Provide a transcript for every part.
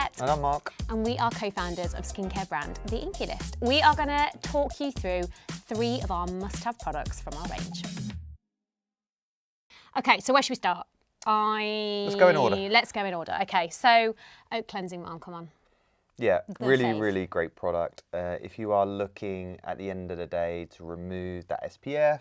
Colette. And I'm Mark. And we are co-founders of skincare brand, The INKEY List. We are going to talk you through 3 of our must-have products from our range. Okay, so where should we start? Let's go in order. Let's go in order. Okay, so Oat Cleansing Balm, come on. Yeah, The really, fave. really great product. If you are looking at the end of the day to remove that SPF,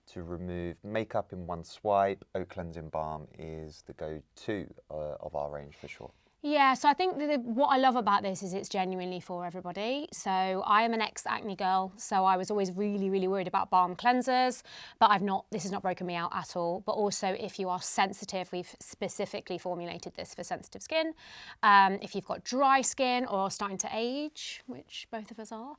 to remove makeup in one swipe, Oat Cleansing Balm is the go-to of our range for sure. Yeah, so I think what I love about this is it's genuinely for everybody. So I am an ex-acne girl, so I was always really, really worried about balm cleansers, but this has not broken me out at all. But also if you are sensitive, we've specifically formulated this for sensitive skin. If you've got dry skin or starting to age, which both of us are,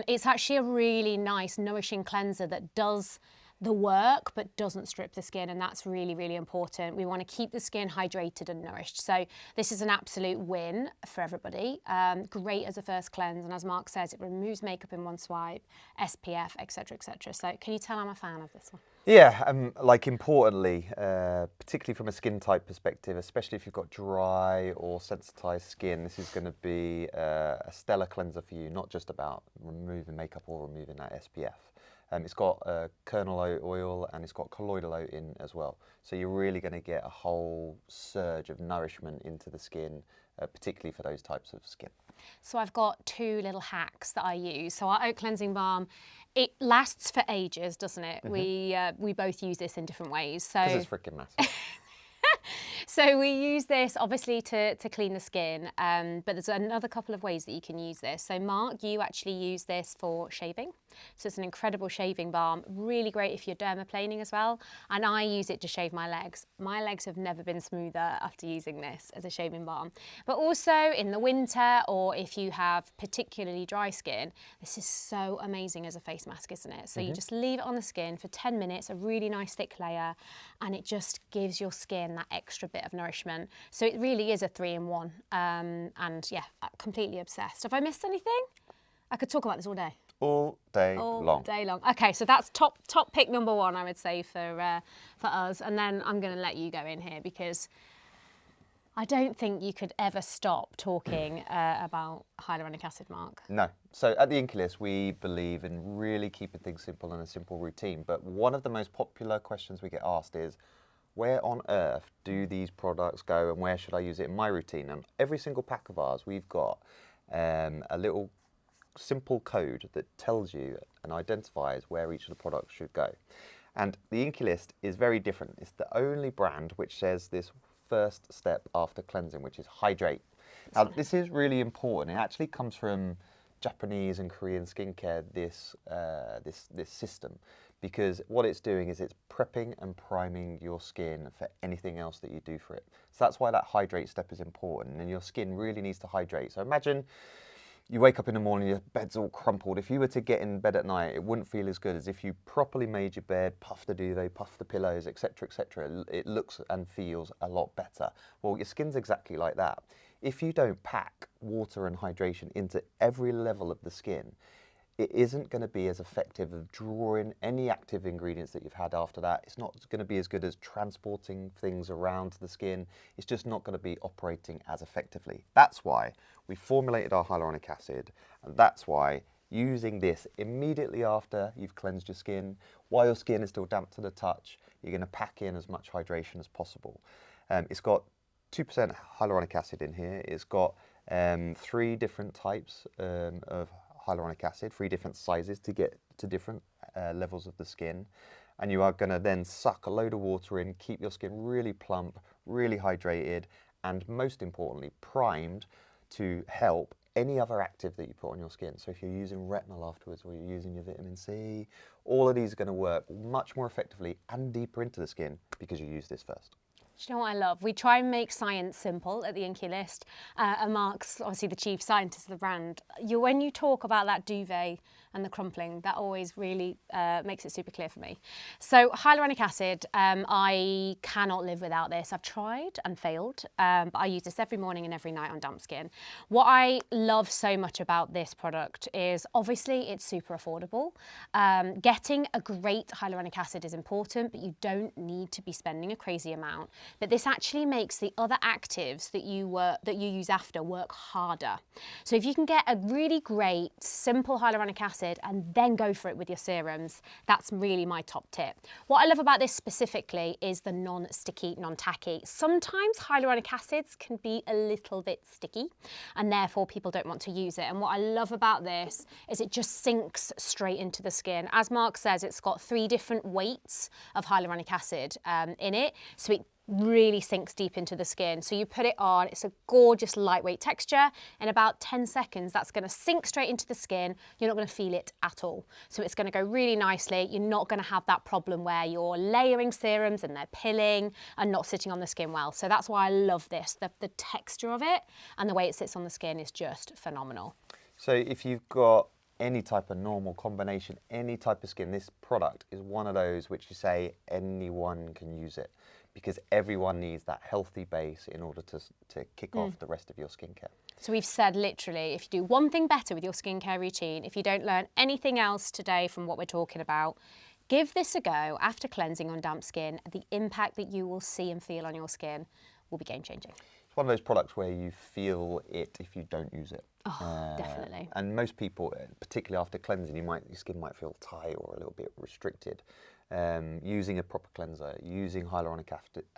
it's actually a really nice, nourishing cleanser that does the work but doesn't strip the skin, and that's really, really important. We want to keep the skin hydrated and nourished, so this is an absolute win for everybody. Great as a first cleanse, and as Mark says, it removes makeup in one swipe, SPF, etc, etc. So can you tell I'm a fan of this one? Yeah, like importantly, particularly from a skin type perspective, especially if you've got dry or sensitized skin, this is going to be a stellar cleanser for you, not just about removing makeup or removing that SPF. It's got kernel oat oil and it's got colloidal oat in as well. So you're really going to get a whole surge of nourishment into the skin, particularly for those types of skin. So I've got 2 little hacks that I use. So our Oat Cleansing Balm, it lasts for ages, doesn't it? Mm-hmm. We both use this in different ways. So because it's freaking massive. So we use this obviously to clean the skin, but there's another couple of ways that you can use this. So Mark, you actually use this for shaving. So it's an incredible shaving balm, really great if you're dermaplaning as well. And I use it to shave my legs. My legs have never been smoother after using this as a shaving balm. But also in the winter, or if you have particularly dry skin, this is so amazing as a face mask, isn't it? So you just leave it on the skin for 10 minutes, a really nice thick layer, and it just gives your skin that extra bit of nourishment. So it really is a 3-in-1, and yeah, completely obsessed. Have I missed anything? I could talk about this all day. All day long. All day long. Okay, so that's top pick number 1, I would say, for us. And then I'm going to let you go in here because I don't think you could ever stop talking about hyaluronic acid, Mark. No. So at the INKEY List, we believe in really keeping things simple and a simple routine. But one of the most popular questions we get asked is, where on earth do these products go and where should I use it in my routine? And every single pack of ours, we've got a little simple code that tells you and identifies where each of the products should go. And the INKEY List is very different. It's the only brand which says this first step after cleansing, which is hydrate. Now, this is really important. It actually comes from Japanese and Korean skincare, this system, because what it's doing is it's prepping and priming your skin for anything else that you do for it. So that's why that hydrate step is important, and your skin really needs to hydrate. So imagine you wake up in the morning, your bed's all crumpled. If you were to get in bed at night, it wouldn't feel as good as if you properly made your bed, puffed the duvet, puffed the pillows, etc, etc. It looks and feels a lot better. Well, your skin's exactly like that. If you don't pack water and hydration into every level of the skin, it isn't going to be as effective of drawing any active ingredients that you've had after that. It's not going to be as good as transporting things around the skin. It's just not going to be operating as effectively. That's why we formulated our hyaluronic acid, and that's why using this immediately after you've cleansed your skin, while your skin is still damp to the touch, you're going to pack in as much hydration as possible. It's got 2% hyaluronic acid in here. It's got 3 different types of hyaluronic acid, 3 different sizes to get to different levels of the skin. And you are going to then suck a load of water in, keep your skin really plump, really hydrated, and most importantly, primed to help any other active that you put on your skin. So if you're using retinol afterwards, or you're using your vitamin C, all of these are going to work much more effectively and deeper into the skin because you use this first. Do you know what I love? We try and make science simple at the INKEY List, and Mark's obviously the chief scientist of the brand. When you talk about that duvet and the crumpling. That always really makes it super clear for me. So hyaluronic acid, I cannot live without this. I've tried and failed, but I use this every morning and every night on damp skin. What I love so much about this product is obviously it's super affordable. Getting a great hyaluronic acid is important, but you don't need to be spending a crazy amount. But this actually makes the other actives that you use after work harder. So if you can get a really great, simple hyaluronic acid and then go for it with your serums, that's really my top tip. What I love about this specifically is the non-sticky, non-tacky. Sometimes hyaluronic acids can be a little bit sticky and therefore people don't want to use it. And what I love about this is it just sinks straight into the skin. As Mark says, it's got 3 different weights of hyaluronic acid in it, so it really sinks deep into the skin. So you put it on, it's a gorgeous lightweight texture. In about 10 seconds, that's going to sink straight into the skin. You're not going to feel it at all. So it's going to go really nicely. You're not going to have that problem where you're layering serums and they're pilling and not sitting on the skin well. So that's why I love this. The texture of it and the way it sits on the skin is just phenomenal. So if you've got any type of normal combination, any type of skin, this product is one of those which you say anyone can use it, because everyone needs that healthy base in order to kick off the rest of your skincare. So we've said literally, if you do one thing better with your skincare routine, if you don't learn anything else today from what we're talking about, give this a go after cleansing on damp skin. The impact that you will see and feel on your skin will be game changing. It's one of those products where you feel it if you don't use it. Oh, definitely. And most people, particularly after cleansing, your skin might feel tight or a little bit restricted. Using a proper cleanser, using hyaluronic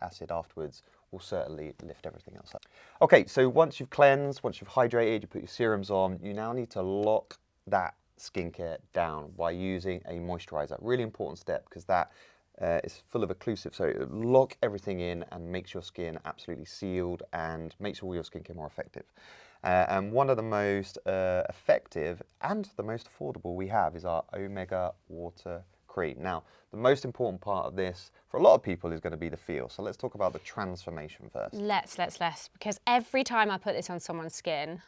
acid afterwards will certainly lift everything else up. Okay, so once you've cleansed, once you've hydrated, you put your serums on, you now need to lock that skincare down by using a moisturiser. Really important step, because that is full of occlusive, so it lock everything in and makes your skin absolutely sealed and makes all your skincare more effective. And one of the most effective and the most affordable we have is our Omega Water Cream. Now, the most important part of this for a lot of people is going to be the feel. So let's talk about the transformation first. Let's, because every time I put this on someone's skin,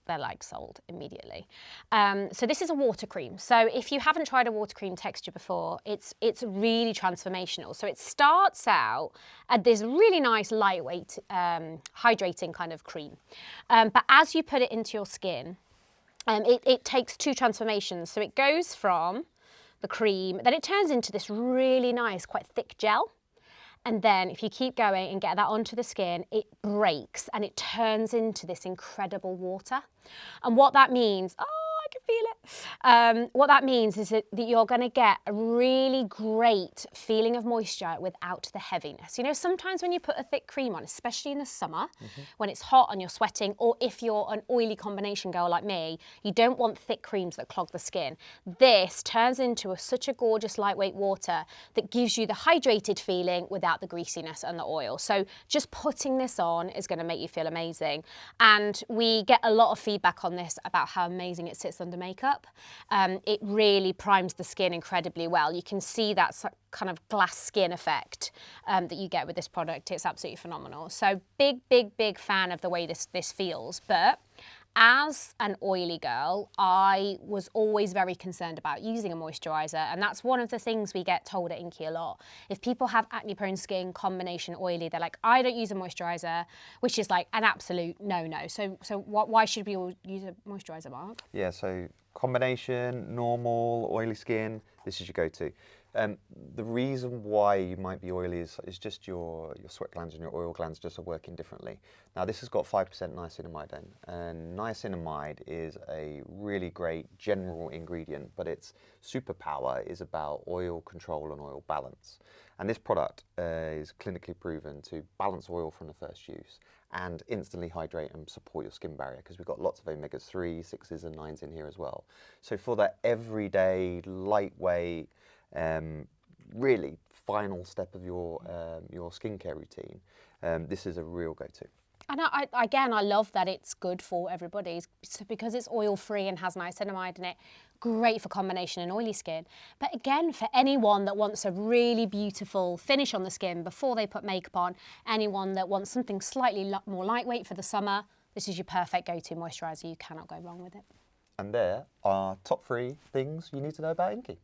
they're like sold immediately. So this is a water cream. So if you haven't tried a water cream texture before, it's really transformational. So it starts out at this really nice lightweight, hydrating kind of cream. But as you put it into your skin, it takes 2 transformations. So it goes from the cream, then it turns into this really nice, quite thick gel. And then if you keep going and get that onto the skin, it breaks and it turns into this incredible water. And what that means, I can feel it. What that means is that you're going to get a really great feeling of moisture without the heaviness. You know, sometimes when you put a thick cream on, especially in the summer, when it's hot and you're sweating, or if you're an oily combination girl like me, you don't want thick creams that clog the skin. This turns into such a gorgeous lightweight water that gives you the hydrated feeling without the greasiness and the oil. So just putting this on is going to make you feel amazing. And we get a lot of feedback on this about how amazing it sits under makeup. It really primes the skin incredibly well. You can see that kind of glass skin effect that you get with this product. It's absolutely phenomenal. So big fan of the way this feels. But as an oily girl, I was always very concerned about using a moisturiser, and that's one of the things we get told at INKEY a lot. If people have acne-prone skin, combination oily, they're like, I don't use a moisturiser, which is like an absolute no-no. So why should we all use a moisturiser, Mark? Yeah, so combination, normal, oily skin, this is your go-to. The reason why you might be oily is just your sweat glands and your oil glands just are working differently. Now this has got 5% niacinamide in, and niacinamide is a really great general ingredient, but its superpower is about oil control and oil balance. And this product is clinically proven to balance oil from the first use and instantly hydrate and support your skin barrier, because we've got lots of omegas-3, 6s and 9s in here as well. So for that everyday, lightweight, really final step of your skincare routine, this is a real go-to. And I love that it's good for everybody. So because it's oil-free and has niacinamide in it, great for combination and oily skin. But again, for anyone that wants a really beautiful finish on the skin before they put makeup on, anyone that wants something slightly more lightweight for the summer, this is your perfect go-to moisturiser. You cannot go wrong with it. And there are top 3 things you need to know about INKEY.